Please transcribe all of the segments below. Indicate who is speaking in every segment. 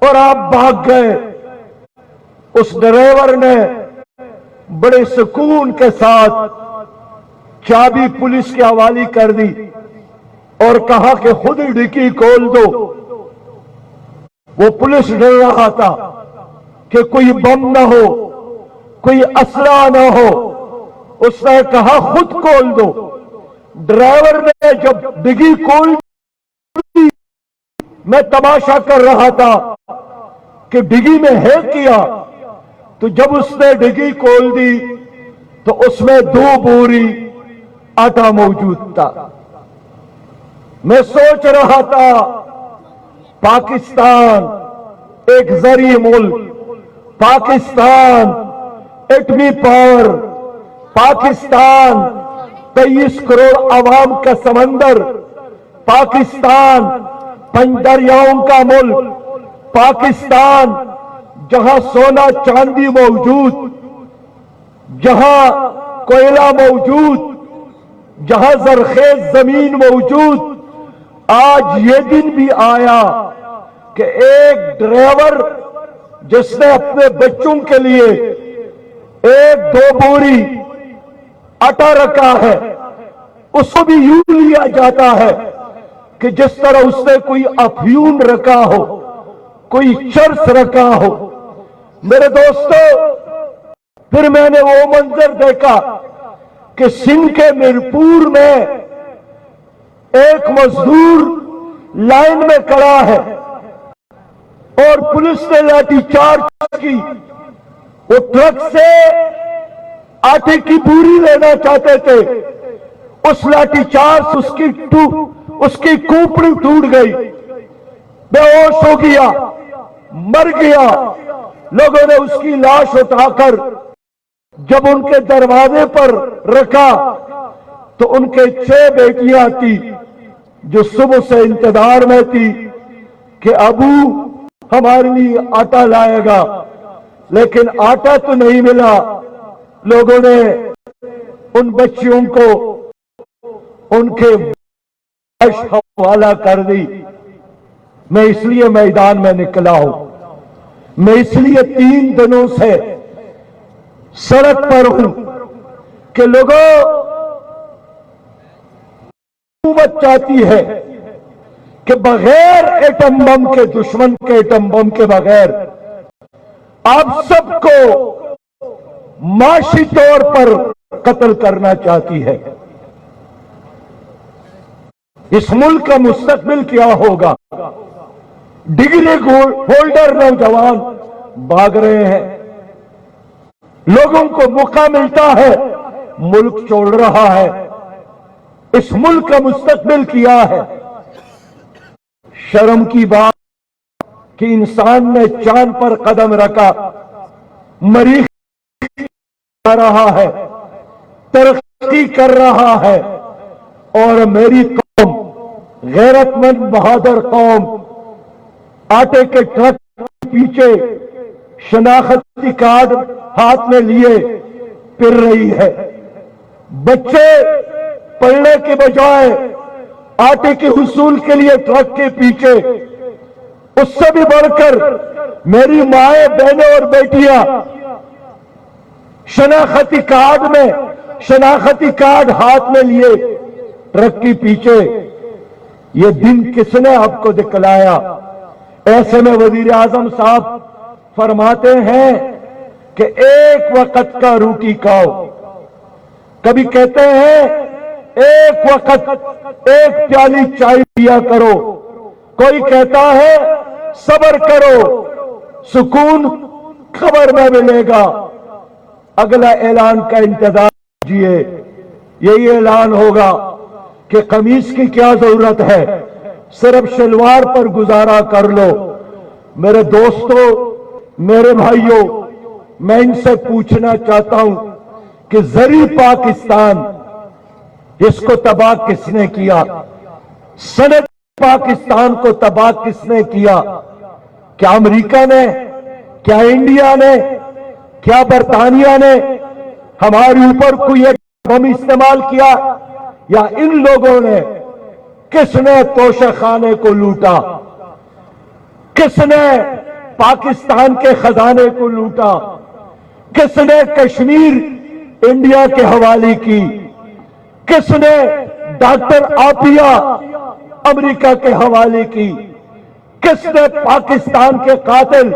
Speaker 1: اور آپ بھاگ گئے۔ اس ڈرائیور نے بڑے سکون کے ساتھ چابی پولیس کے حوالے کر دی اور کہا کہ خود ہی ڈکی کھول دو۔ وہ پولیس ڈر رہا تھا کہ کوئی بم نہ ہو، کوئی اسلحہ نہ ہو۔ اس نے کہا خود کھول دو۔ ڈرائیور نے جب ڈگی کھول دی، میں تماشا کر رہا تھا کہ ڈگی میں ہے کیا، تو جب اس نے ڈگی کھول دی تو اس میں 2 بوری آٹا موجود تھا۔ میں سوچ رہا تھا پاکستان ایک زرعی ملک، پاکستان ایٹمی پاور، پاکستان 23 کروڑ عوام کا سمندر، پاکستان 5 دریاؤں کا ملک، پاکستان جہاں سونا چاندی موجود، جہاں کوئلہ موجود، جہاں زرخیز زمین موجود۔ آج یہ دن بھی آیا کہ ایک ڈرائیور جس نے اپنے بچوں کے لیے 1-2 بوری آٹا رکھا ہے، اس کو بھی یوں لیا جاتا ہے کہ جس طرح اس نے کوئی افیون رکھا ہو، کوئی چرس رکھا ہو۔ میرے دوستو، پھر میں نے وہ منظر دیکھا کہ سندھ کے میرپور میں ایک مزدور لائن میں کھڑا ہے اور پولیس نے لاٹھی چارج کی۔ وہ ٹرک سے آٹے کی بوری لینا چاہتے تھے، اس لاٹھی چارج اس کی کھوپڑی ٹوٹ گئی، بے ہوش ہو گیا، مر گیا۔ لوگوں نے اس کی لاش اٹھا کر جب ان کے دروازے پر رکھا تو ان کے 6 بیٹیاں تھی جو صبح سے انتظار میں تھی کہ ابو ہمارے لیے آٹا لائے گا، لیکن آٹا تو نہیں ملا۔ لوگوں نے ان بچیوں کو ان کے حوالہ کر دی۔ میں اس لیے میدان میں نکلا ہوں، میں اس لیے 3 دنوں سے سڑک پر ہوں کہ لوگوں، حکومت چاہتی ہے کہ بغیر ایٹم بم کے، دشمن کے ایٹم بم کے بغیر آپ سب کو معاشی طور پر قتل کرنا چاہتی ہے۔ اس ملک کا مستقبل کیا ہوگا؟ ڈگری ہولڈر نوجوان بھاگ رہے ہیں، لوگوں کو موقع ملتا ہے، ملک چھوڑ رہا ہے۔ اس ملک کا مستقبل کیا ہے؟ شرم کی بات کہ انسان نے چاند پر قدم رکھا، مریخ کر رہا ہے، ترقی کر رہا ہے، اور میری قوم، غیرت مند بہادر قوم، آٹے کے ٹرک کے پیچھے شناختی کارڈ ہاتھ میں لیے پھر رہی ہے۔ بچے پڑھنے کے بجائے آٹے کے حصول کے لیے ٹرک کے پیچھے۔ اس سے بھی بڑھ کر میری مائیں، بہنیں اور بیٹیاں شناختی کارڈ ہاتھ میں لیے ٹرک کے پیچھے۔ یہ دن کس نے آپ کو دکھلایا؟ ایسے میں وزیر اعظم صاحب فرماتے ہیں کہ ایک وقت کا روٹی کھاؤ، کبھی کہتے ہیں ایک وقت 1 پیالی چائے پیا کرو، کوئی کہتا ہے صبر کرو، سکون خبر میں ملے گا۔ اگلا اعلان کا انتظار کیجیے، یہی اعلان ہوگا کہ قمیص کی کیا ضرورت ہے، صرف شلوار پر گزارا کر لو۔ میرے دوستو، میرے بھائیوں، میں ان سے پوچھنا چاہتا ہوں کہ زرعی پاکستان، اس کو تباہ کس نے کیا؟ صنعت پاکستان کو تباہ کس نے کیا؟ کیا امریکہ نے؟ کیا انڈیا نے؟ کیا برطانیہ نے ہمارے اوپر کوئی ایک بم استعمال کیا، یا ان لوگوں نے؟ کس نے توشہ خانے کو لوٹا؟ کس نے پاکستان کے خزانے کو لوٹا؟ کس نے کشمیر انڈیا کے حوالے کی؟ کس نے ڈاکٹر عافیہ امریکہ کے حوالے کی؟ کس نے پاکستان کے قاتل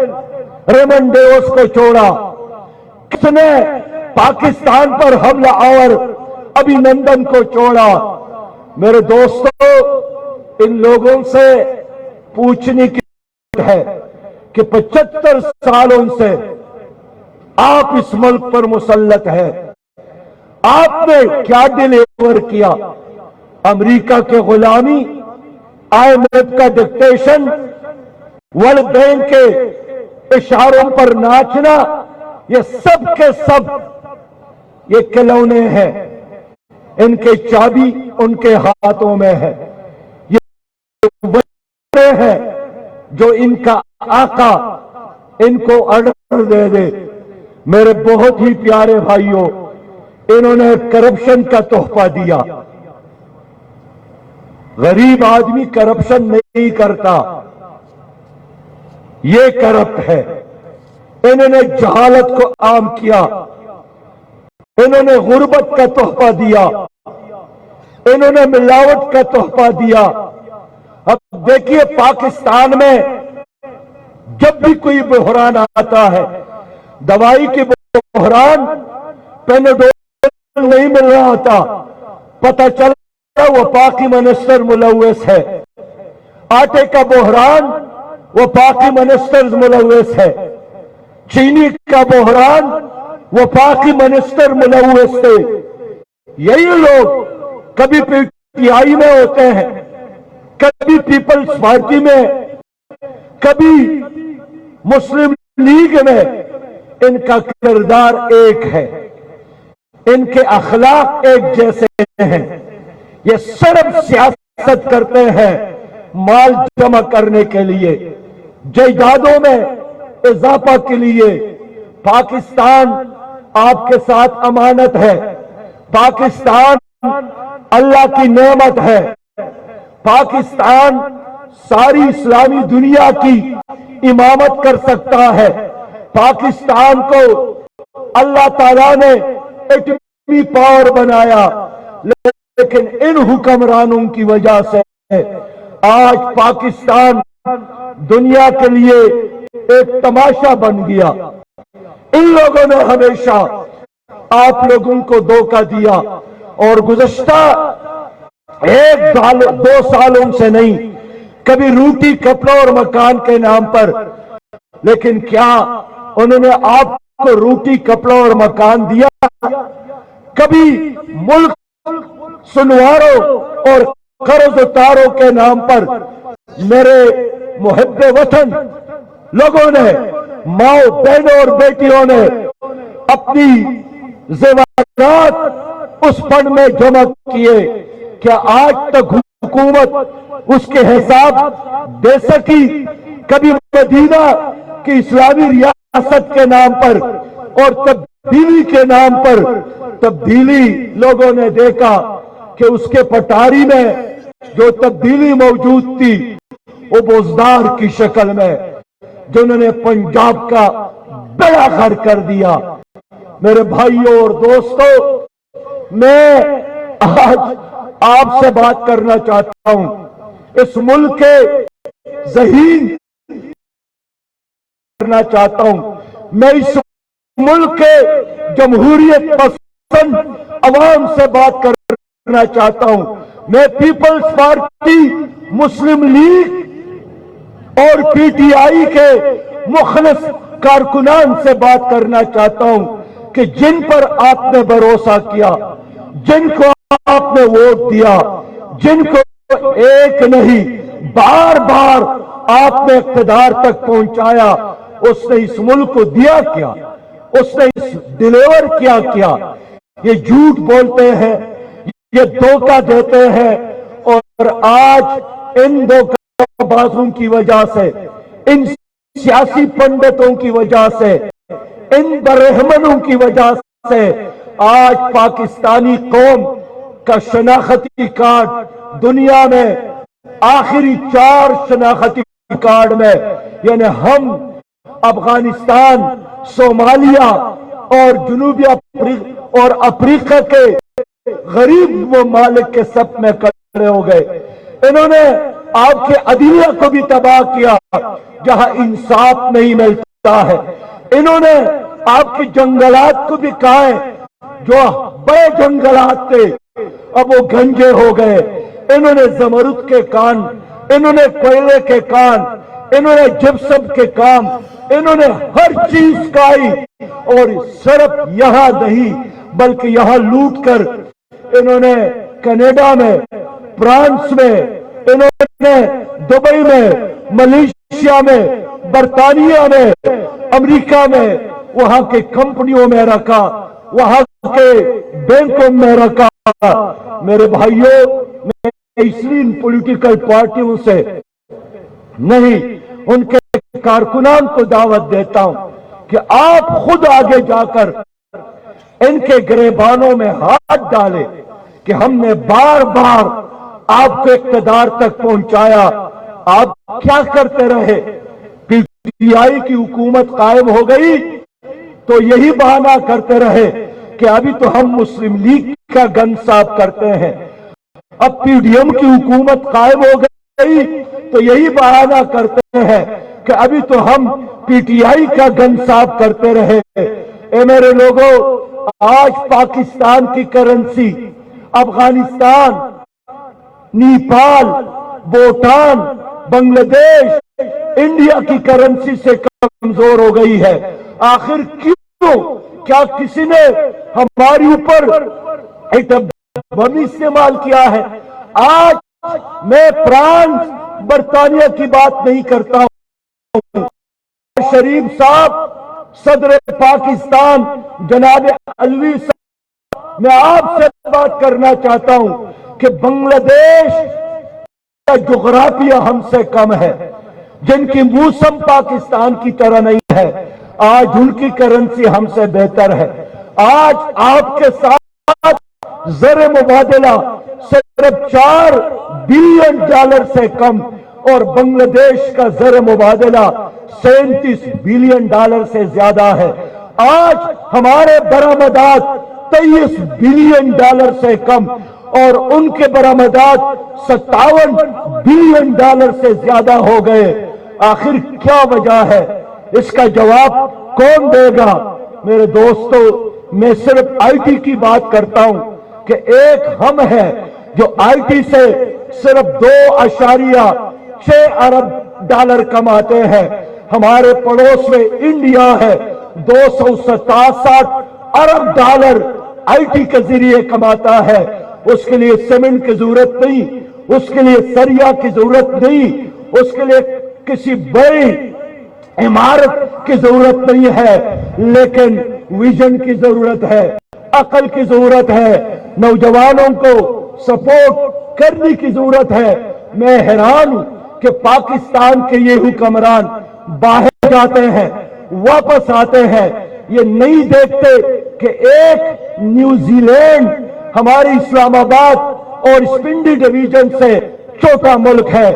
Speaker 1: ریمن ڈیوس کو چھوڑا؟ کس نے پاکستان پر حملہ آور ابھینندن کو چھوڑا؟ میرے دوستو، ان لوگوں سے پوچھنے کی ضرورت ہے کہ 75 سالوں سے آپ اس ملک پر مسلط ہیں، آپ نے کیا ڈیلیور کیا؟ امریکہ کے غلامی، IMF کا ڈکٹیشن، ورلڈ بینک کے اشاروں پر ناچنا، یہ سب کے سب یہ کھلونے ہیں، ان کے چابی ان کے ہاتھوں میں ہے۔ یہ وہ ہیں جو ان کا آقا ان کو آرڈر دے دے۔ میرے بہت ہی پیارے بھائیوں، انہوں نے کرپشن کا تحفہ دیا۔ غریب آدمی کرپشن نہیں کرتا، یہ کرپٹ ہے۔ انہوں نے جہالت کو عام کیا، انہوں نے غربت کا تحفہ دیا، انہوں نے ملاوٹ کا تحفہ دیا۔ اب دیکھیے پاکستان میں جب بھی کوئی بحران آتا ہے، دوائی کی بحران، پیناڈول نہیں مل رہا تھا، پتہ چلا وہ پاکی منسٹر ملوث ہے۔ آٹے کا بحران، وہ پاکی منسٹر ملوث ہے۔ چینی کا بحران، وہ پاکی منسٹر ملوث تھے۔ یہی لوگ کبھی PTI میں ہوتے ہیں، کبھی پیپلز پارٹی میں، کبھی مسلم لیگ میں۔ ان کا کردار ایک ہے، ان کے اخلاق ایک جیسے ہیں۔ یہ صرف سیاست کرتے ہیں مال جمع کرنے کے لیے، جائیدادوں میں اضافہ کے لیے۔ پاکستان آپ کے ساتھ امانت ہے، پاکستان اللہ کی نعمت ہے، پاکستان ساری اسلامی دنیا کی امامت کر سکتا ہے۔ پاکستان کو اللہ تعالیٰ نے ایٹمی پاور بنایا، لیکن ان حکمرانوں کی وجہ سے آج پاکستان دنیا کے لیے ایک تماشا بن گیا۔ ان لوگوں نے ہمیشہ آپ لوگوں کو دھوکہ دیا، اور گزشتہ 1-2 سالوں سے نہیں، کبھی روٹی کپڑوں اور مکان کے نام پر، لیکن کیا انہوں نے آپ کو روٹی کپڑوں اور مکان دیا؟ کبھی ملک سنواروں اور قرض اتاروں کے نام پر میرے محب وطن لوگوں نے، ماں بہنوں اور بیٹیوں نے اپنی زیورات اس فنڈ میں جمع کیے؟ کیا آج تک حکومت اس کے حساب دے سکی؟ کبھی مدینہ کی اسلامی ریاست کے نام پر اور تبدیلی کے نام پر تبدیلی لوگوں نے دیکھا کہ اس کے پٹاری میں جو تبدیلی موجود تھی وہ بزدار کی شکل میں، جنہوں نے پنجاب کا بیڑا غرق کر دیا۔ میرے بھائیوں اور دوستوں، میں آج آپ سے بات کرنا چاہتا ہوں، اس ملک کے ذہین کرنا چاہتا ہوں، میں اس ملک کے جمہوریت پسند عوام سے بات کرنا چاہتا ہوں، میں پیپلز پارٹی، مسلم لیگ اور PTI کے مخلص کارکنان سے بات کرنا چاہتا ہوں کہ جن پر آپ نے بھروسہ کیا، جن کو آپ نے ووٹ دیا، جن کو ایک نہیں بار بار آپ نے اقتدار تک پہنچایا، اس نے اس ملک کو دیا کیا؟ اس نے اس ڈیلیور کیا؟ یہ جھوٹ بولتے ہیں، یہ دھوکہ دیتے ہیں، اور آج ان دھوکہ بازوں کی وجہ سے، ان سیاسی پنڈتوں کی وجہ سے، ان برہمنوں کی وجہ سے آج پاکستانی قوم کا شناختی کارڈ دنیا میں آخری 4 شناختی کارڈ میں، یعنی ہم افغانستان، صومالیہ اور جنوبی افریقہ کے غریب ممالک کے سب میں کھڑے ہو گئے۔ انہوں نے آپ کے عدلیہ کو بھی تباہ کیا جہاں انصاف نہیں ملتا ہے۔ انہوں نے آپ کے جنگلات کو بھی کہا ہے، جو بڑے جنگلات تھے اب وہ گنجے ہو گئے۔ انہوں نے زمرد کے کان، انہوں نے کوئلے کے کان، انہوں نے جپسم کے کام، انہوں نے ہر چیز کھائی، اور صرف یہاں نہیں بلکہ یہاں لوٹ کر انہوں نے کینیڈا میں، فرانس میں، انہوں نے دبئی میں، ملیشیا میں، برطانیہ میں، امریکہ میں، وہاں کے کمپنیوں میں رکھا، وہاں کے بینکوں میں رکھا۔ میرے بھائیوں، میں اس لیے ان پولیٹیکل پارٹیوں سے نہیں، ان کے کارکنان کو دعوت دیتا ہوں کہ آپ خود آگے جا کر ان کے گریبانوں میں ہاتھ ڈالے کہ ہم نے بار بار آپ کو اقتدار تک پہنچایا، آپ کیا کرتے رہے؟ پی ٹی آئی کی حکومت قائم ہو گئی تو یہی بہانہ کرتے رہے کہ ابھی تو ہم مسلم لیگ کا گن صاف کرتے ہیں۔ اب پی ڈی ایم کی حکومت قائم ہو گئی تو یہی بہانہ کرتے ہیں کہ ابھی تو ہم پی ٹی آئی کا گن صاف کرتے رہے۔ اے میرے لوگوں، آج پاکستان کی کرنسی افغانستان، نیپال، بھوٹان، بنگلہ دیش، انڈیا کی کرنسی سے کمزور ہو گئی ہے۔ آخر کیوں؟ کیا کسی نے ہمارے اوپر ایٹم بم استعمال کیا ہے؟ آج میں فرانس، برطانیہ کی بات نہیں کرتا ہوں۔ شریف صاحب، صدر پاکستان جناب علوی صاحب، میں آپ سے بات کرنا چاہتا ہوں کہ بنگلہ دیش کا جغرافیہ ہم سے کم ہے، جن کی موسم پاکستان کی طرح نہیں ہے، آج ان کی کرنسی ہم سے بہتر ہے۔ آج آپ کے ساتھ زر مبادلہ صرف $4 بلین سے کم، اور بنگلہ دیش کا زر مبادلہ $37 بلین سے زیادہ ہے۔ آج ہمارے برآمدات $23 بلین سے کم، اور ان کے برآمدات $57 بلین سے زیادہ ہو گئے۔ آخر کیا وجہ ہے؟ اس کا جواب کون دے گا؟ میرے دوستو، میں صرف آئی ٹی کی بات کرتا ہوں کہ ایک ہم ہیں جو آئی ٹی سے صرف $2.6 ارب کماتے ہیں۔ ہمارے پڑوس میں انڈیا ہے، $267 ارب آئی ٹی کے ذریعے کماتا ہے۔ اس کے لیے سیمنٹ کی ضرورت نہیں، اس کے لیے سریا کی ضرورت نہیں، اس کے لیے کسی بڑی عمارت کی ضرورت نہیں ہے، لیکن ویژن کی ضرورت ہے، عقل کی ضرورت ہے، نوجوانوں کو سپورٹ کرنے کی ضرورت ہے۔ میں حیران ہوں کہ پاکستان کے یہ حکمران باہر جاتے ہیں، واپس آتے ہیں، یہ نہیں دیکھتے کہ ایک نیوزی لینڈ ہماری اسلام آباد اور اسپنڈی ڈویژن سے چھوٹا ملک ہے،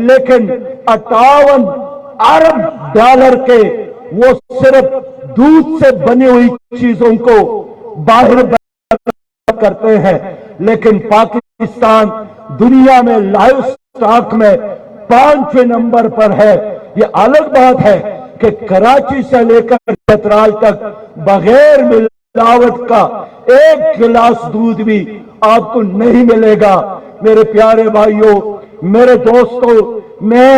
Speaker 1: لیکن $58 ارب کے وہ صرف دودھ سے بنی ہوئی چیزوں کو باہر کرتے ہیں، لیکن پاکستان دنیا میں لائف سٹاک میں 5ویں نمبر پر ہے۔ یہ الگ بات ہے کہ کراچی سے لے کر چترال تک بغیر ملاوٹ کا ایک گلاس دودھ بھی آپ کو نہیں ملے گا۔ میرے پیارے بھائیوں، میرے دوستوں، میں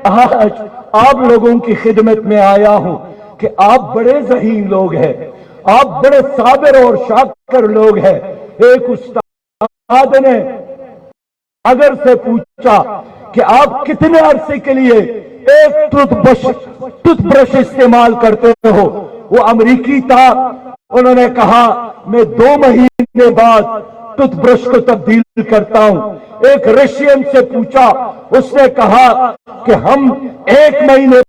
Speaker 1: آج آپ لوگوں کی خدمت میں آیا ہوں کہ آپ بڑے ذہین لوگ ہیں، آپ بڑے صابر اور شاکر لوگ ہیں۔ ایک استاد نے اگر سے پوچھا کہ آپ کتنے عرصے کے لیے ایک ٹوتھ برش استعمال کرتے ہو؟ وہ امریکی تھا، انہوں نے کہا میں 2 مہینے بعد ٹوتھ برش کو تبدیل کرتا ہوں۔ ایک رشین سے پوچھا، اس نے کہا کہ ہم 1 مہینے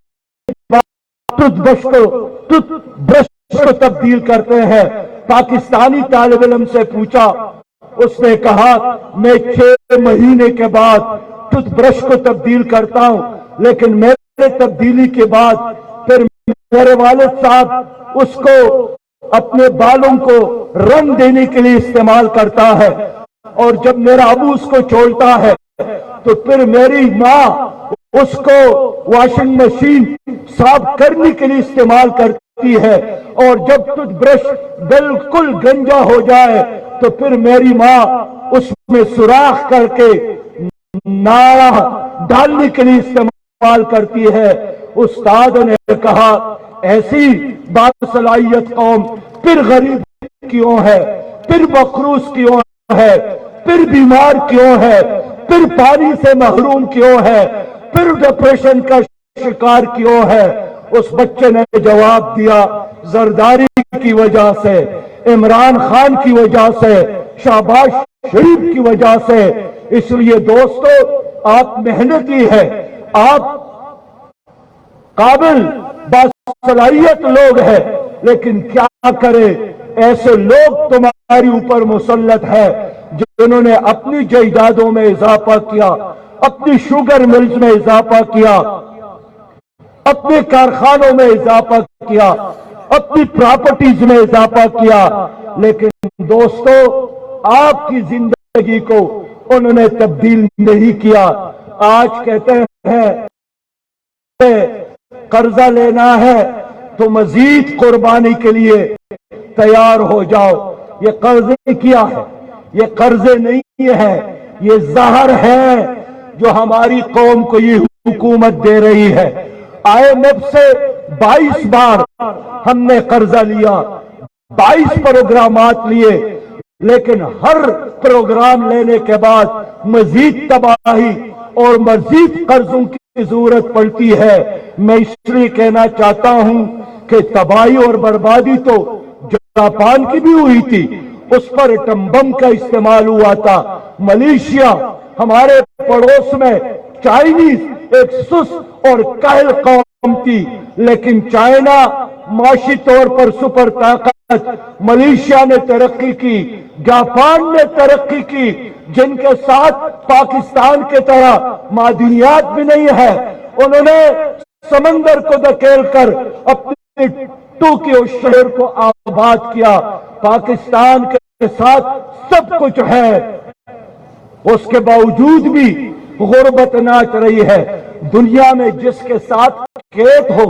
Speaker 1: بعد ٹوتھ برش کو تبدیل کرتے ہیں۔ پاکستانی طالب علم سے پوچھا، اس نے کہا میں 6 مہینے کے بعد ٹوتھ برش کو تبدیل کرتا ہوں، لیکن میرے تبدیلی کے بعد پھر میرے والد صاحب اس کو اپنے بالوں کو رنگ دینے کے لیے استعمال کرتا ہے، اور جب میرا ابو اس کو چھوڑتا ہے تو پھر میری ماں اس کو واشنگ مشین صاف کرنے کے لیے استعمال کرتی ہے، اور جب ٹوتھ برش بالکل گنجا ہو جائے تو پھر میری ماں اس میں سوراخ کر کے ناڑا ڈالنے کے لیے استعمال کرتی ہے۔ استاد نے کہا ایسی باصلاحیت قوم پھر غریب کیوں ہے، پھر مقروض کیوں ہے، پھر بیمار کیوں ہے، پھر پانی سے محروم کیوں ہے، پھر ڈپریشن کا شکار کیوں ہے؟ اس بچے نے جواب دیا زرداری کی وجہ سے، عمران خان کی وجہ سے، شہباز شریف کی وجہ سے۔ اس لیے دوستو آپ محنتی ہے، آپ قابل باصلاحیت لوگ ہیں، لیکن کیا کرے ایسے لوگ تمہاری اوپر مسلط ہے جنہوں نے اپنی جائیدادوں میں اضافہ کیا، اپنی شوگر ملز میں اضافہ کیا، اپنے کارخانوں میں اضافہ کیا، اپنی پراپرٹیز میں اضافہ کیا، لیکن دوستو آپ کی زندگی کو انہوں نے تبدیل نہیں کیا۔ آج کہتے ہیں قرضہ لینا ہے تو مزید قربانی کے لیے تیار ہو جاؤ۔ یہ قرضے کیا ہے؟ یہ قرضے نہیں ہے، یہ زہر ہے جو ہماری قوم کو یہ حکومت دے رہی ہے۔ IMF سے 22 بار ہم نے قرضہ لیا، 22 پروگرامات لیے، لیکن ہر پروگرام لینے کے بعد مزید تباہی اور مزید قرضوں کی ضرورت پڑتی ہے۔ میں اس لیے کہنا چاہتا ہوں کہ تباہی اور بربادی تو جاپان کی بھی ہوئی تھی، اس پر ایٹم بم کا استعمال ہوا تھا۔ ملیشیا ہمارے پڑوس میں چائنیز ایک سست اور کاہل قوم تھی، لیکن چائنا معاشی طور پر سپر طاقت، ملیشیا نے ترقی کی، جاپان نے ترقی کی، جن کے ساتھ پاکستان کے طرح معدنیات بھی نہیں ہے۔ انہوں نے سمندر کو دھکیل کر اپنی ٹوکیو شہر کو آباد کیا۔ پاکستان کے ساتھ سب کچھ ہے، اس کے باوجود بھی غربت ناچ رہی ہے۔ دنیا میں جس کے ساتھ کھیت ہو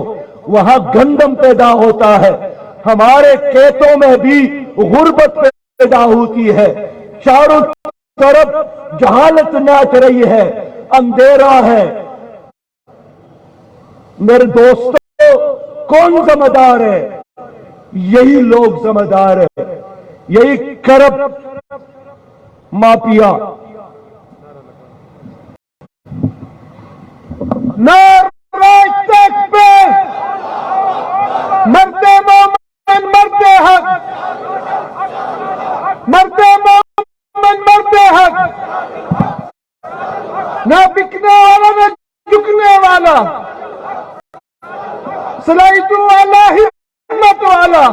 Speaker 1: وہاں گندم پیدا ہوتا ہے، ہمارے کھیتوں میں بھی غربت پیدا ہوتی ہے۔ چاروں طرف جہالت ناچ رہی ہے، اندھیرا ہے۔ میرے دوستو کون ذمہ دار ہے؟ یہی لوگ ذمہ دار ہے، یہی کرپٹ مافیا۔ مرتے مومن مرتے حق، مرتے مومن مرتے حق، نہ بکنے والا نہ جھکنے والا، صلاحیت والا ہمت والا،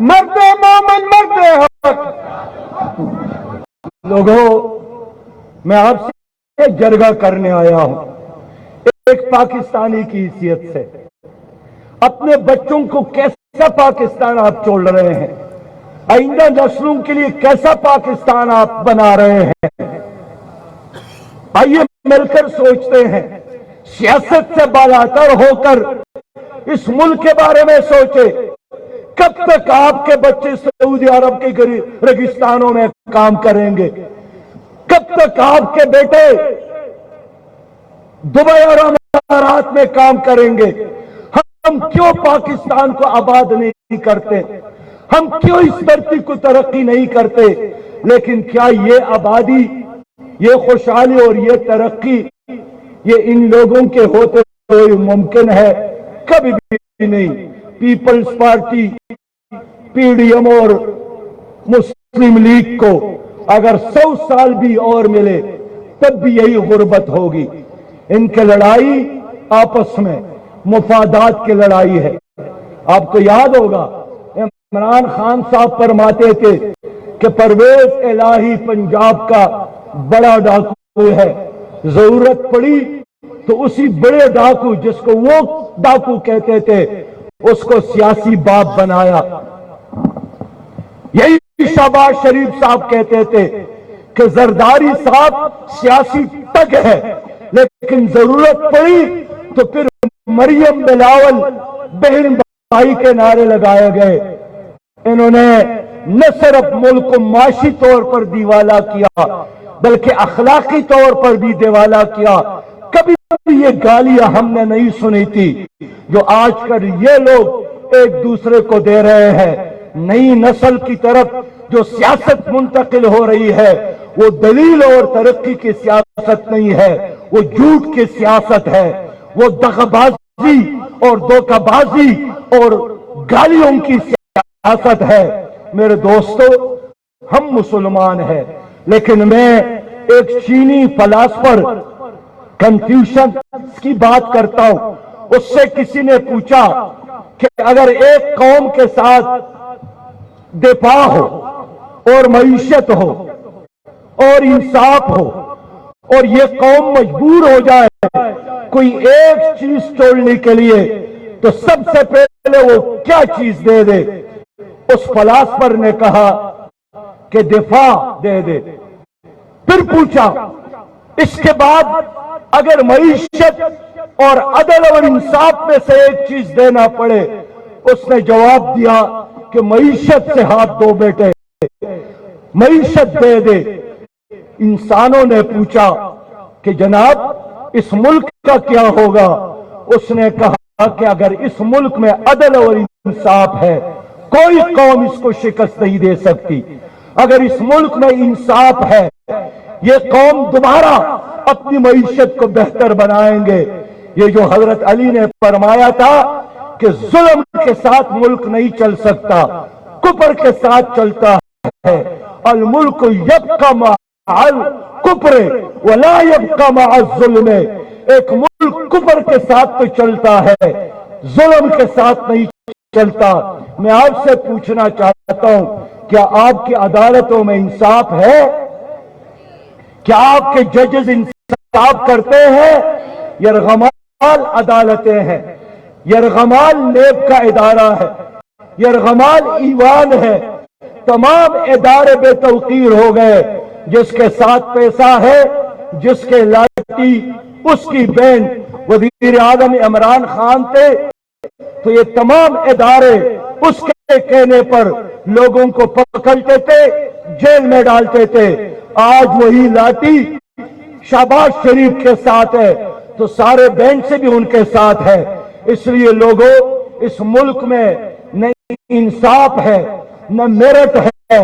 Speaker 1: مرتے مومن مرتے حق۔ لوگوں میں آپ سے جرگہ کرنے آیا ہوں ایک پاکستانی کی حیثیت سے۔ اپنے بچوں کو کیسا پاکستان آپ چھوڑ رہے ہیں؟ آئندہ نسلوں کے لیے کیسا پاکستان آپ بنا رہے ہیں؟ آئیے مل کر سوچتے ہیں، سیاست سے بالاتر ہو کر اس ملک کے بارے میں سوچے۔ کب تک آپ کے بچے سعودی عرب کے ریگستانوں میں کام کریں گے؟ کب تک آپ کے بیٹے دبئی اور امارات میں کام کریں گے؟ ہم کیوں پاکستان کو آباد نہیں کرتے؟ ہم کیوں اس دھرتی کو ترقی نہیں کرتے؟ لیکن کیا یہ آبادی، یہ خوشحالی اور یہ ترقی یہ ان لوگوں کے ہوتے ہوئے ممکن ہے؟ کبھی بھی نہیں۔ پیپلز پارٹی، PDM اور مسلم لیگ کو اگر 100 سال بھی اور ملے تب بھی یہی غربت ہوگی۔ ان کی لڑائی آپس میں مفادات کی لڑائی ہے۔ آپ کو یاد ہوگا عمران خان صاحب فرماتے تھے کہ پرویز الہی پنجاب کا بڑا ڈاکو ہے، ضرورت پڑی تو اسی بڑے ڈاکو جس کو وہ ڈاکو کہتے تھے اس کو سیاسی باپ بنایا. یہی شہباز شریف صاحب کہتے تھے کہ زرداری صاحب سیاسی ٹگ ہے، لیکن ضرورت پڑی تو پھر مریم بلاول بہن بھائی کے نعرے لگائے گئے. انہوں نے نہ صرف ملک کو معاشی طور پر دیوالا کیا بلکہ اخلاقی طور پر بھی دیوالا کیا. کبھی بھی یہ گالیاں ہم نے نہیں سنی تھی جو آج کل یہ لوگ ایک دوسرے کو دے رہے ہیں. نئی نسل کی طرف جو سیاست منتقل ہو رہی ہے وہ دلیل اور ترقی کی سیاست نہیں ہے، وہ جھوٹ کی سیاست ہے، وہ دغابازی اور دھوکہ بازی اور گالیوں کی سیاست ہے. میرے دوستو، ہم مسلمان ہیں، لیکن میں ایک چینی فلاسفر کنفیوشن کی بات کرتا ہوں. اس سے کسی نے پوچھا کہ اگر ایک قوم کے ساتھ دفاع ہو اور معیشت ہو اور انصاف ہو اور یہ قوم مجبور ہو جائے کوئی ایک چیز چھوڑنے کے لیے تو سب سے پہلے وہ کیا چیز دے دے؟ اس فلاسفر نے کہا کہ دفاع دے دے. پھر پوچھا اس کے بعد اگر معیشت اور عدل اور انصاف میں سے ایک چیز دینا پڑے، اس نے جواب دیا کہ معیشت سے ہاتھ دھو بیٹے، معیشت دے دے. انسانوں نے پوچھا کہ جناب اس ملک کا کیا ہوگا؟ اس نے کہا کہ اگر اس ملک میں عدل اور انصاف ہے کوئی قوم اس کو شکست نہیں دے سکتی. اگر اس ملک میں انصاف ہے یہ قوم دوبارہ اپنی معیشت کو بہتر بنائیں گے. یہ جو حضرت علی نے فرمایا تھا کہ ظلم کے ساتھ ملک نہیں چل سکتا، کفر کے ساتھ چلتا ہے. الملک یبقی مع الکفر ولا یبقی مع الظلم. ایک ملک کفر کے ساتھ تو چلتا ہے، ظلم کے ساتھ نہیں چلتا. میں آپ سے پوچھنا چاہتا ہوں کیا آپ کی عدالتوں میں انصاف ہے؟ کیا آپ کے ججز انصاف کرتے ہیں؟ یرغمال عدالتیں ہیں، یرغمال نیب کا ادارہ ہے، یرغمال ایوان ہے. تمام ادارے بے توقیر ہو گئے. جس کے ساتھ پیسہ ہے، جس کے لاٹھی اس کی بہن وزیر اعظم عمران خان تھے، تو یہ تمام ادارے اس کے کہنے پر لوگوں کو پکڑتے تھے، جیل میں ڈالتے تھے. آج وہی لاٹھی شہباز شریف کے ساتھ ہے تو سارے بینچ سے بھی ان کے ساتھ ہے. اس لیے لوگوں، اس ملک میں نہ انصاف ہے، نہ میرٹ ہے،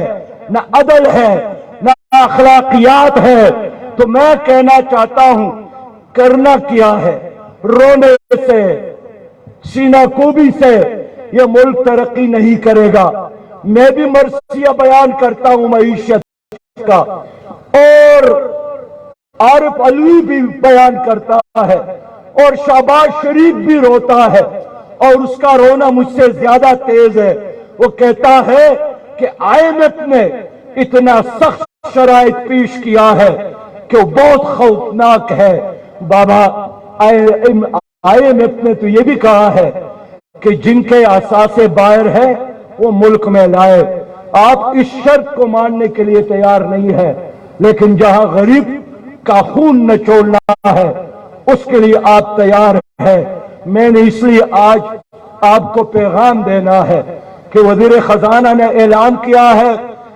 Speaker 1: نہ عدل ہے، نہ اخلاقیات ہے. تو میں کہنا چاہتا ہوں کرنا کیا ہے؟ رونے سے، سینہ کوبی سے یہ ملک ترقی نہیں کرے گا. میں بھی مرثیہ بیان کرتا ہوں معیشت کا، اور عارف علوی بھی بیان کرتا ہے، اور شہباز شریف بھی روتا ہے، اور اس کا رونا مجھ سے زیادہ تیز ہے. وہ کہتا ہے کہ IMF نے اتنا سخت شرائط پیش کیا ہے کہ وہ بہت خوفناک ہے. بابا IMF نے تو یہ بھی کہا ہے کہ جن کے اثاثے باہر ہے وہ ملک میں لائے. آپ اس شرط کو ماننے کے لیے تیار نہیں ہے، لیکن جہاں غریب کا خون نہ چھوڑنا ہے اس کے لیے آپ تیار ہیں. میں نے اس لیے آج آپ کو پیغام دینا ہے کہ وزیر خزانہ نے اعلان کیا ہے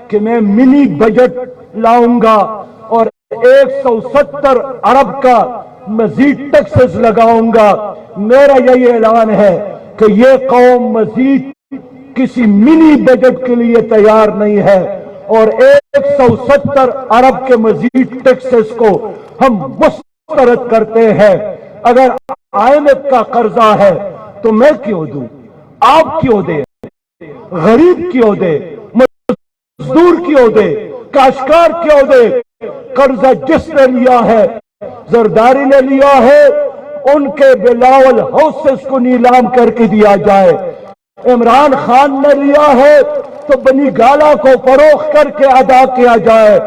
Speaker 1: کہ میں منی بجٹ لاؤں گا اور 170 ارب کا مزید ٹیکسز لگاؤں گا. میرا یہی اعلان ہے کہ یہ قوم مزید کسی منی بجٹ کے لیے تیار نہیں ہے، اور 170 ارب کے مزید ٹیکسز کو ہم مسترد کرتے ہیں. اگر IMF کا قرضہ ہے تو میں کیوں دوں؟ آپ کیوں دیں؟ غریب کیوں دے؟ مزدور کیوں دے؟ کاشتکار کیوں دے؟ قرضہ جس نے لیا ہے، زرداری نے لیا ہے، ان کے بلاول ہاؤسز کو نیلام کر کے دیا جائے. عمران خان نے لیا ہے تو بنی گالا کو فروخت کر کے ادا کیا جائے.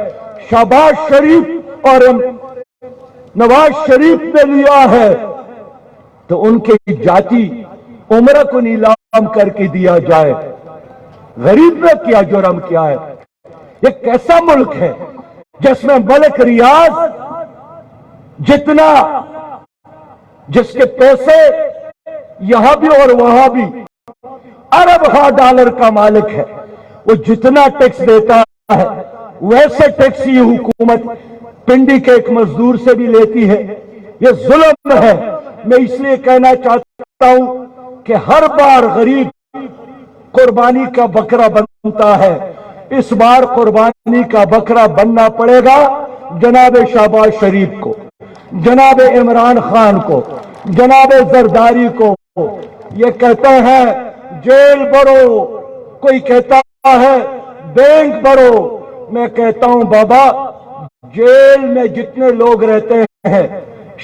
Speaker 1: شہباز شریف اور نواز شریف نے لیا ہے تو ان کے جاتی عمرہ کو نیلام کر کے دیا جائے. غریب نے کیا جرم کیا ہے؟ یہ کیسا ملک ہے جس میں ملک ریاض جتنا جس کے پیسے یہاں بھی اور وہاں بھی ارب ہا ڈالر کا مالک ہے، وہ جتنا ٹیکس دیتا ہے ویسے ٹیکس یہ حکومت پنڈی کے ایک مزدور سے بھی لیتی ہے. یہ ظلم ہے. میں اس لیے کہنا چاہتا ہوں کہ ہر بار غریب قربانی کا بکرا بنتا ہے. اس بار قربانی کا بکرا بننا پڑے گا جناب شہباز شریف کو، جناب عمران خان کو، جناب زرداری کو. یہ کہتے ہیں جیل بھرو، کوئی کہتا ہے بینک بھرو. میں کہتا ہوں بابا، جیل میں جتنے لوگ رہتے ہیں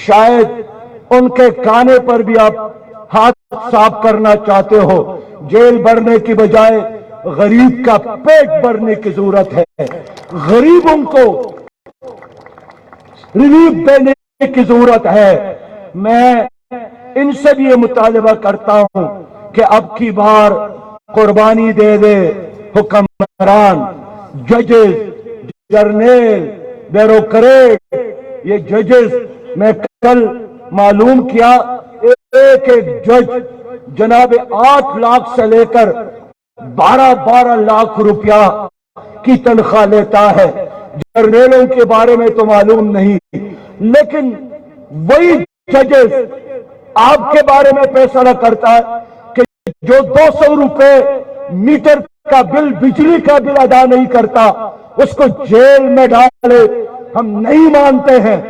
Speaker 1: شاید ان کے کانے پر بھی آپ ہاتھ صاف کرنا چاہتے ہو. جیل بھرنے کی بجائے غریب کا پیٹ بھرنے کی ضرورت ہے. غریبوں کو ریلیف دینے کی ضرورت ہے. میں ان سے بھی یہ مطالبہ کرتا ہوں کہ اب کی بار قربانی دے دے حکمران، ججز، جرنیل، بیوروکریٹ. یہ ججز میں کل معلوم کیا ایک جج جناب 8 لاکھ سے لے کر 12 لاکھ روپیہ کی تنخواہ لیتا ہے. جرنیلوں کے بارے میں تو معلوم نہیں، لیکن وہی ججز آپ کے بارے میں فیصلہ کرتا ہے کہ جو 200 روپے میٹر کا بل، بجلی کا بل ادا نہیں کرتا اس کو جیل میں ڈالے. ہم نہیں مانتے ہیں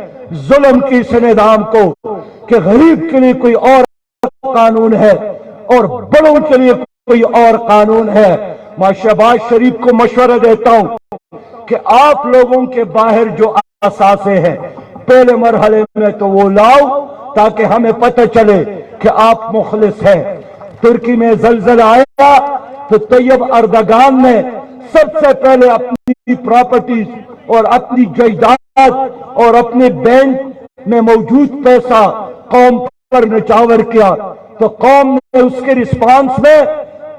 Speaker 1: ظلم کی اس نظام کو کہ غریب کے لیے کوئی اور قانون ہے اور بڑوں کے لیے کوئی اور قانون ہے. میں شہباز شریف کو مشورہ دیتا ہوں کہ آپ لوگوں کے باہر جو اثاثے ہیں پہلے مرحلے میں تو وہ لاؤ تاکہ ہمیں پتہ چلے کہ آپ مخلص ہیں. ترکی میں زلزلہ آیا تو طیب اردگان نے سب سے پہلے اپنی پراپرٹیز اور اپنی جائیداد اور اپنے بینک میں موجود پیسہ قوم پر نچاور کیا تو قوم نے اس کے رسپانس میں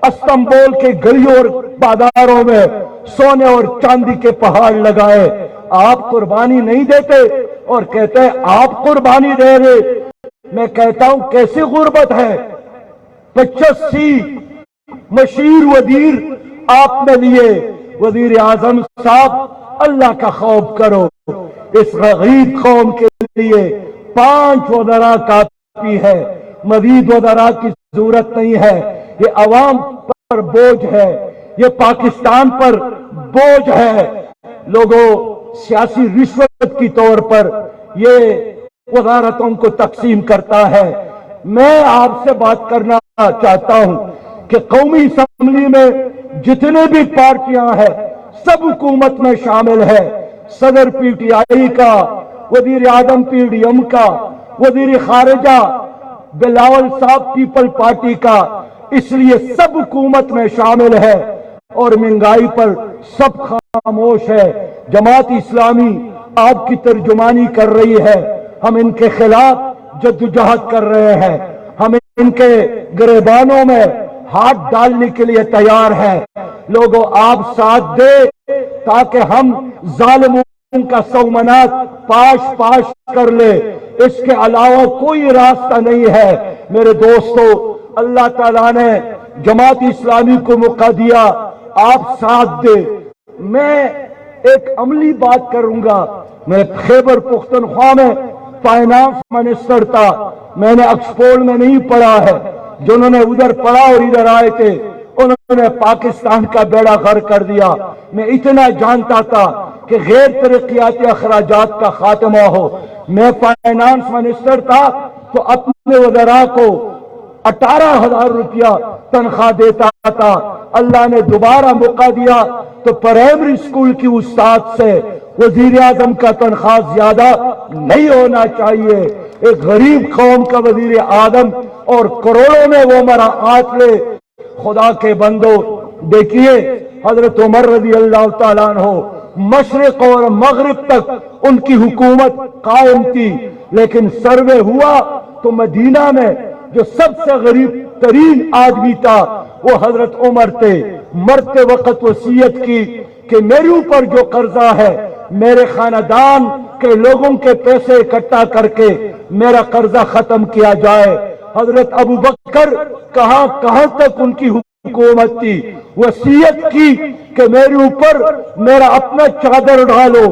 Speaker 1: استنبول کے گلیوں اور بازاروں میں سونے اور چاندی کے پہاڑ لگائے. آپ قربانی نہیں دیتے اور کہتے ہیں آپ قربانی دے رہے. میں کہتا ہوں کیسی غربت ہے. 85 مشیر وزیر آپ نے لیے. وزیر اعظم صاحب اللہ کا خوف کرو. اس غریب قوم کے لیے 5 وزراء کافی ہے، مزید وزراء کی ضرورت نہیں ہے. یہ عوام پر بوجھ ہے، یہ پاکستان پر بوجھ ہے. لوگوں سیاسی رشوت کی طور پر یہ وزارتوں کو تقسیم کرتا ہے. میں آپ سے بات کرنا چاہتا ہوں کہ قومی اسمبلی میں جتنے بھی پارٹیاں ہیں سب حکومت میں شامل ہے. صدر پی ٹی آئی کا، وزیر اعظم پی ڈی ایم کا، وزیر خارجہ بلاول صاحب پیپل پارٹی کا. اس لیے سب حکومت میں شامل ہے اور مہنگائی پر سب خاموش ہے. جماعت اسلامی آپ کی ترجمانی کر رہی ہے. ہم ان کے خلاف جدوجہد کر رہے ہیں. ہم ان کے گریبانوں میں ہاتھ ڈالنے کے لیے تیار ہیں. لوگوں آپ ساتھ دے تاکہ ہم ظالموں کا سومنات پاش کر لے. اس کے علاوہ کوئی راستہ نہیں ہے. میرے دوستو، اللہ تعالیٰ نے جماعت اسلامی کو موقع دیا، آپ ساتھ دے. میں ایک عملی بات کروں گا. میں خیبر پختونخوا میں فائنانس منسٹر تھا. میں نے آکسفورڈ میں نہیں پڑھا ہے. جنہوں نے ادھر پڑھا اور ادھر آئے تھے انہوں نے پاکستان کا بیڑا غرق کر دیا. میں اتنا جانتا تھا کہ غیر ترقیاتی اخراجات کا خاتمہ ہو. میں فائنانس منسٹر تھا تو اپنے وزراء کو 18,000 روپیہ تنخواہ دیتا تھا. اللہ نے دوبارہ موقع دیا تو پرائمری اسکول کی استاد سے وزیر اعظم کا تنخواہ زیادہ نہیں ہونا چاہیے. ایک غریب قوم کا وزیر اعظم اور کروڑوں میں وہ مراعات لے. خدا کے بندو، دیکھیے حضرت عمر رضی اللہ تعالیٰ عنہ مشرق اور مغرب تک ان کی حکومت قائم تھی، لیکن سروے ہوا تو مدینہ میں جو سب سے غریب ترین آدمی تھا وہ حضرت عمر تھے۔ مرتے وقت وصیت کی کہ میرے اوپر جو قرضہ ہے میرے خاندان کے لوگوں کے پیسے اکٹھا کر کے میرا قرضہ ختم کیا جائے۔ حضرت ابو بکر کہاں تک ان کی حکومت تھی، وصیت کی کہ میرے اوپر میرا اپنا چادر ڈالو،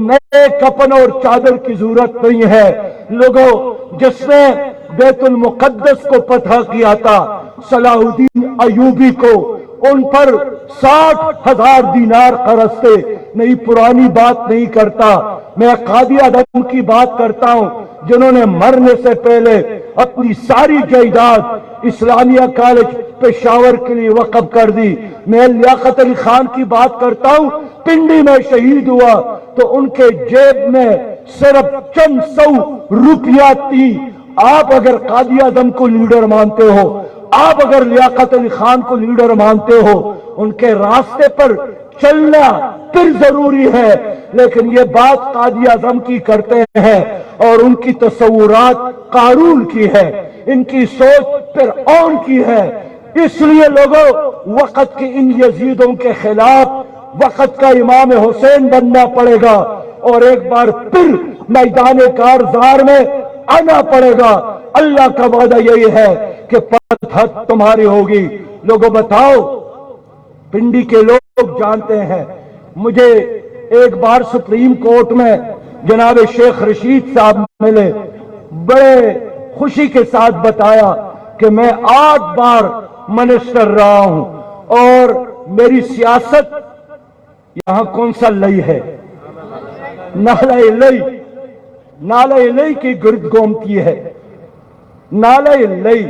Speaker 1: نئے کفن اور چادر کی ضرورت نہیں ہے۔ لوگوں، جس نے بیت المقدس کو فتح کیا تھا صلاح الدین ایوبی کو، ان پر 60,000 دینار قرض تھے۔ نہیں، پرانی بات نہیں کرتا، میں قاضی اعظم کی بات کرتا ہوں جنہوں نے مرنے سے پہلے اپنی ساری جائیداد اسلامیہ کالج پشاور کے لیے وقف کر دی۔ میں لیاقت علی خان کی بات کرتا ہوں، پنڈی میں شہید ہوا تو ان کے جیب میں صرف چند 100 روپیہ تھی۔ آپ اگر قاضی اعظم کو لیڈر مانتے ہو، آپ اگر لیاقت علی خان کو لیڈر مانتے ہو، ان کے راستے پر چلنا پھر ضروری ہے، لیکن یہ بات قاضی اعظم کی کرتے ہیں اور ان کی تصورات قارون کی ہے، ان کی سوچ فرعون کی ہے۔ اس لیے لوگوں، وقت کے ان یزیدوں کے خلاف وقت کا امام حسین بننا پڑے گا اور ایک بار پھر میدان کارزار میں آنا پڑے گا۔ اللہ کا وعدہ یہی ہے کہ فتح تمہاری ہوگی۔ لوگوں بتاؤ، پنڈی کے لوگ جانتے ہیں، مجھے ایک بار سپریم کورٹ میں جناب شیخ رشید صاحب ملے، بڑے خوشی کے ساتھ بتایا کہ میں 8 بار منسٹر رہا ہوں اور میری سیاست یہاں کون سا لئی ہے، نالہ لئی، نالہ لئی کی گرد گھومتی ہے، نالہ لئی،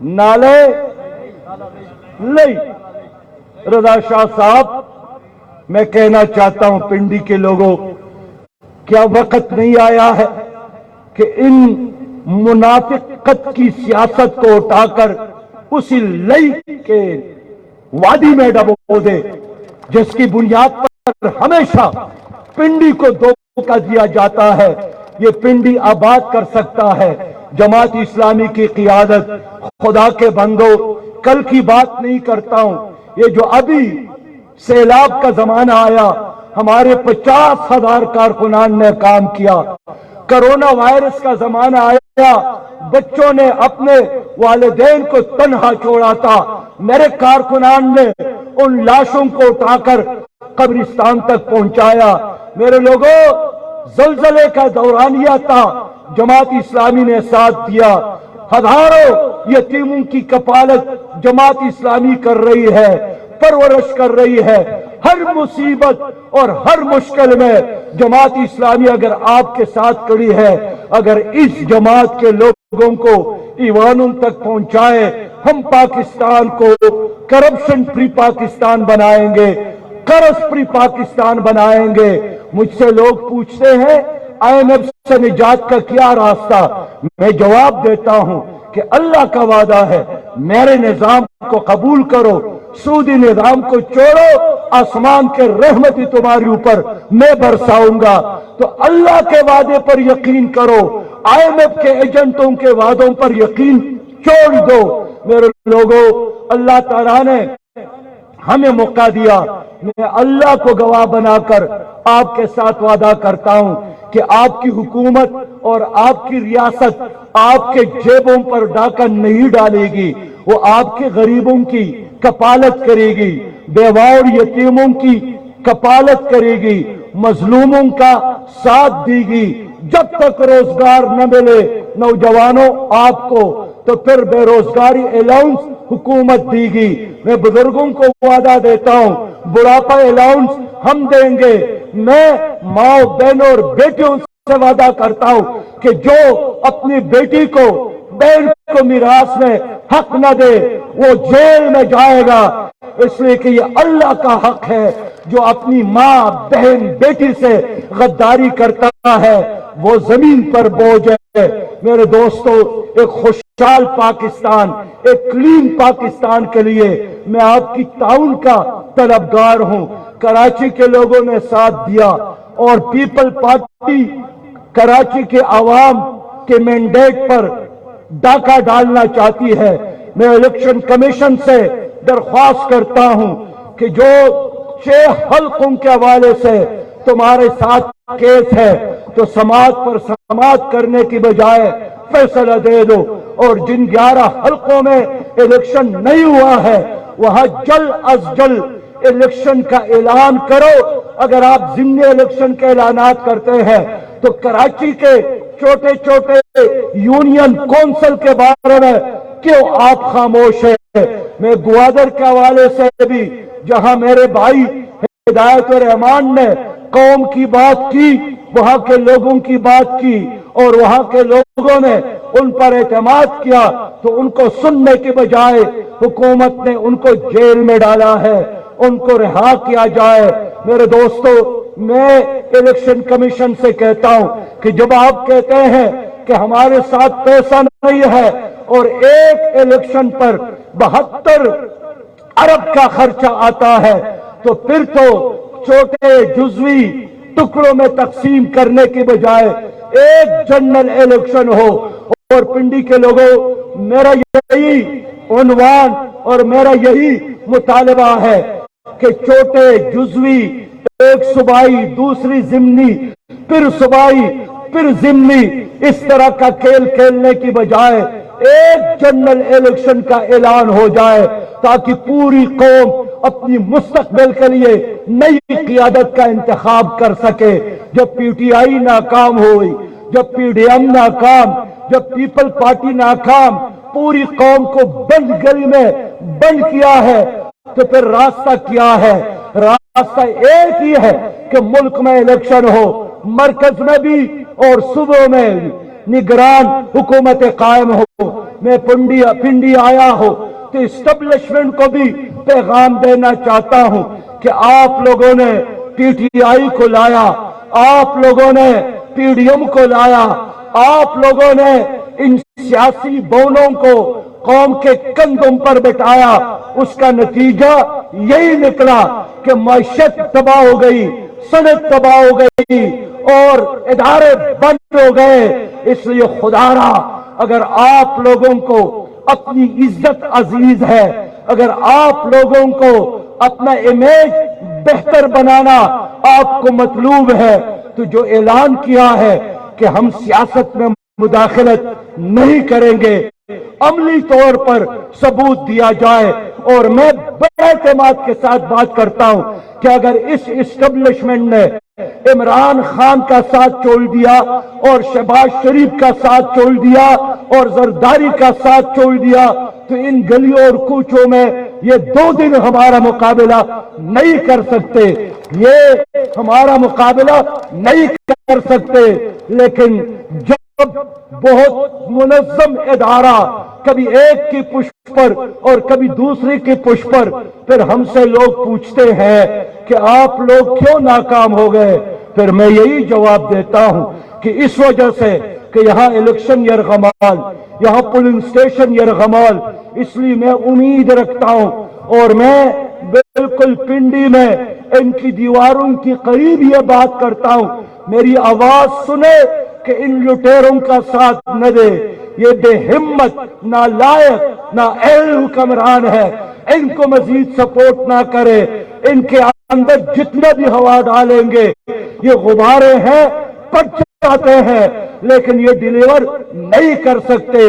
Speaker 1: نالہ لئی۔ رضا شاہ صاحب، میں کہنا چاہتا ہوں پنڈی کے لوگوں، کیا وقت نہیں آیا ہے کہ ان منافقت کی سیاست کو اٹھا کر اسی لئی کے وادی میں ڈبو دے جس کی بنیاد پر ہمیشہ پنڈی کو دھوکہ دیا جاتا ہے؟ یہ پنڈی آباد کر سکتا ہے جماعت اسلامی کی قیادت۔ خدا کے بندو، کل کی بات نہیں کرتا ہوں، یہ جو ابھی سیلاب کا زمانہ آیا، ہمارے 50,000 کارکنان نے کام کیا۔ کرونا وائرس کا زمانہ آیا، بچوں نے اپنے والدین کو تنہا چھوڑا تھا، میرے کارکنان نے ان لاشوں کو اٹھا کر قبرستان تک پہنچایا۔ میرے لوگوں، زلزلے کا دورانیہ تھا، جماعت اسلامی نے ساتھ دیا۔ ہزاروں یتیموں کی کفالت جماعت اسلامی کر رہی ہے، پرورش کر رہی ہے۔ ہر مصیبت اور ہر مشکل میں جماعت اسلامی اگر آپ کے ساتھ کھڑی ہے، اگر اس جماعت کے لوگوں کو ایوانوں تک پہنچائے، ہم پاکستان کو کرپشن فری پاکستان بنائیں گے، قرض فری پاکستان بنائیں گے۔ مجھ سے لوگ پوچھتے ہیں IMF سے نجات کا کیا راستہ؟ میں جواب دیتا ہوں کہ اللہ کا وعدہ ہے، میرے نظام کو قبول کرو، سودی نظام کو چھوڑو، آسمان کے رحمت تمہارے اوپر میں برساؤں گا۔ تو اللہ کے وعدے پر یقین کرو، IMF کے ایجنٹوں کے وعدوں پر یقین چھوڑ دو۔ میرے لوگوں، اللہ تعالیٰ نے ہمیں موقع دیا، میں اللہ کو گواہ بنا کر آپ کے ساتھ وعدہ کرتا ہوں کہ آپ کی حکومت اور آپ کی ریاست آپ کے جیبوں پر ڈاکہ نہیں ڈالے گی، وہ آپ کے غریبوں کی کفالت کرے گی، بیوہ اور یتیموں کی کفالت کرے گی، مظلوموں کا ساتھ دے گی۔ جب تک روزگار نہ ملے نوجوانوں آپ کو، تو پھر بے روزگاری الاؤنس حکومت دے گی۔ میں بزرگوں کو وعدہ دیتا ہوں، بڑھاپا الاؤنس ہم دیں گے۔ میں ماں بہنوں اور بیٹیوں سے وعدہ کرتا ہوں کہ جو اپنی بیٹی کو بہن کو میراث میں حق نہ دے وہ جیل میں جائے گا، اس لیے کہ یہ اللہ کا حق ہے۔ جو اپنی ماں بہن بیٹی سے غداری کرتا ہے وہ زمین پر بوجھ ہے۔ میرے دوستو، ایک خوشحال پاکستان، ایک کلین پاکستان کے لیے میں آپ کی تعاون کا طلبگار ہوں۔ کراچی کے لوگوں نے ساتھ دیا اور پیپل پارٹی کراچی کے عوام کے مینڈیٹ پر ڈاکہ ڈالنا چاہتی ہے۔ میں الیکشن کمیشن سے درخواست کرتا ہوں کہ جو 6 حلقوں کے حوالے سے تمہارے ساتھ کیس ہے تو سماعت پر سماعت کرنے کی بجائے فیصلہ دے دو، اور جن 11 حلقوں میں الیکشن نہیں ہوا ہے وہاں جلد از جلد الیکشن کا اعلان کرو۔ اگر آپ ضمنی الیکشن کے اعلانات کرتے ہیں تو کراچی کے چھوٹے چھوٹے یونین کونسل کے بارے میں کیوں آپ خاموش ہیں؟ میں گوادر کے حوالے سے بھی، جہاں میرے بھائی ہدایت الرحمان نے قوم کی بات کی، وہاں کے لوگوں کی بات کی اور وہاں کے لوگوں نے ان پر اعتماد کیا، تو ان کو سننے کے بجائے حکومت نے ان کو جیل میں ڈالا ہے، ان کو رہا کیا جائے۔ میرے دوستو، میں الیکشن کمیشن سے کہتا ہوں کہ جب آپ کہتے ہیں کہ ہمارے ساتھ پیسہ نہیں ہے اور ایک الیکشن پر 72 ارب کا خرچہ آتا ہے، تو پھر تو چھوٹے جزوی ٹکڑوں میں تقسیم کرنے کی بجائے ایک جنرل الیکشن ہو۔ اور پنڈی کے لوگوں، میرا یہی عنوان اور میرا یہی مطالبہ ہے کہ چھوٹے جزوی، ایک صوبائی، دوسری ضمنی، پھر صوبائی، پھر ضمنی، اس طرح کا کھیل کھیلنے کی بجائے ایک جنرل الیکشن کا اعلان ہو جائے تاکہ پوری قوم اپنی مستقبل کے لیے نئی قیادت کا انتخاب کر سکے۔ جب پی ٹی آئی ناکام ہوئی، جب پی ڈی ایم ناکام، جب پیپل پارٹی ناکام، پوری قوم کو بند گلی میں بند کیا ہے، تو پھر راستہ کیا ہے؟ راستہ ایک ہی ہے کہ ملک میں الیکشن ہو، مرکز میں بھی اور صوبوں میں نگران حکومت قائم ہو۔ میں پنڈی آیا ہوں تو اسٹیبلشمنٹ کو بھی پیغام دینا چاہتا ہوں کہ آپ لوگوں نے پی ٹی آئی کو لایا، آپ لوگوں نے پی ڈی ایم کو لایا، آپ لوگوں نے ان سیاسی بونوں کو قوم کے کندھوں پر بٹھایا، اس کا نتیجہ یہی نکلا کہ معیشت تباہ ہو گئی، صنعت تباہ ہو گئی اور ادارے بند ہو گئے۔ اس لیے خدا را، اگر آپ لوگوں کو اپنی عزت عزیز ہے، اگر آپ لوگوں کو اپنا امیج بہتر بنانا آپ کو مطلوب ہے، تو جو اعلان کیا ہے کہ ہم سیاست میں مداخلت نہیں کریں گے، عملی طور پر ثبوت دیا جائے۔ اور میں بڑے اعتماد کے ساتھ بات کرتا ہوں کہ اگر اس اسٹیبلشمنٹ نے عمران خان کا ساتھ چھوڑ دیا اور شہباز شریف کا ساتھ چھوڑ دیا اور زرداری کا ساتھ چھوڑ دیا، تو ان گلیوں اور کوچوں میں یہ 2 دن ہمارا مقابلہ نہیں کر سکتے، یہ ہمارا مقابلہ نہیں کر سکتے۔ لیکن جب بہت منظم ادارہ کبھی ایک کی پشت پر اور کبھی دوسری کی پشت پر، پھر ہم سے لوگ پوچھتے ہیں کہ آپ لوگ کیوں ناکام ہو گئے، پھر میں یہی جواب دیتا ہوں کہ اس وجہ سے کہ یہاں الیکشن یرغمال، یہاں پولنگ سٹیشن یرغمال۔ اس لیے میں امید رکھتا ہوں اور میں بالکل پنڈی میں ان کی دیواروں کی قریب یہ بات کرتا ہوں، میری آواز سنے کہ ان لٹیروں کا ساتھ نہ دے۔ یہ بے ہمت، نالائق، نااہل حکمران ہے، ان کو مزید سپورٹ نہ کرے۔ ان کے اندر جتنا بھی ہوا ڈالیں گے یہ غبارے ہیں، پٹ جاتے ہیں، لیکن یہ ڈیلیور نہیں کر سکتے۔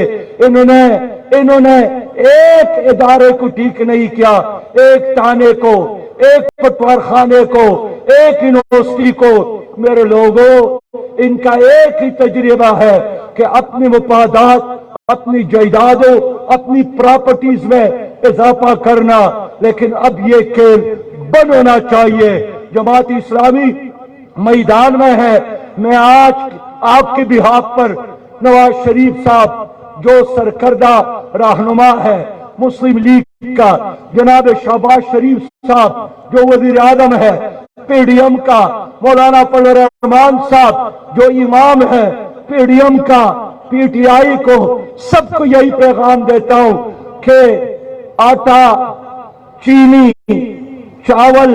Speaker 1: انہوں نے ایک ادارے کو ٹھیک نہیں کیا، ایک تانے کو، ایک پٹوار خانے کو، ایک یونیورسٹی کو۔ میرے لوگوں، ان کا ایک ہی تجربہ ہے کہ اپنی مفادات، اپنی جائیدادوں، اپنی پراپرٹیز میں اضافہ کرنا، لیکن اب یہ کھیل بند ہونا چاہیے۔ جماعت اسلامی میدان میں ہے۔ میں آج آپ کے بہاف پر نواز شریف صاحب جو سرکردہ رہنما ہے مسلم لیگ کا، جناب شہباز شریف صاحب جو وزیر اعظم ہے، پی ڈی ایم کا مولانا فضل الرحمان صاحب جو امام ہے پی ڈی ایم کا، پی ٹی آئی کو، سب کو یہی پیغام دیتا ہوں کہ آٹا، چینی، چاول،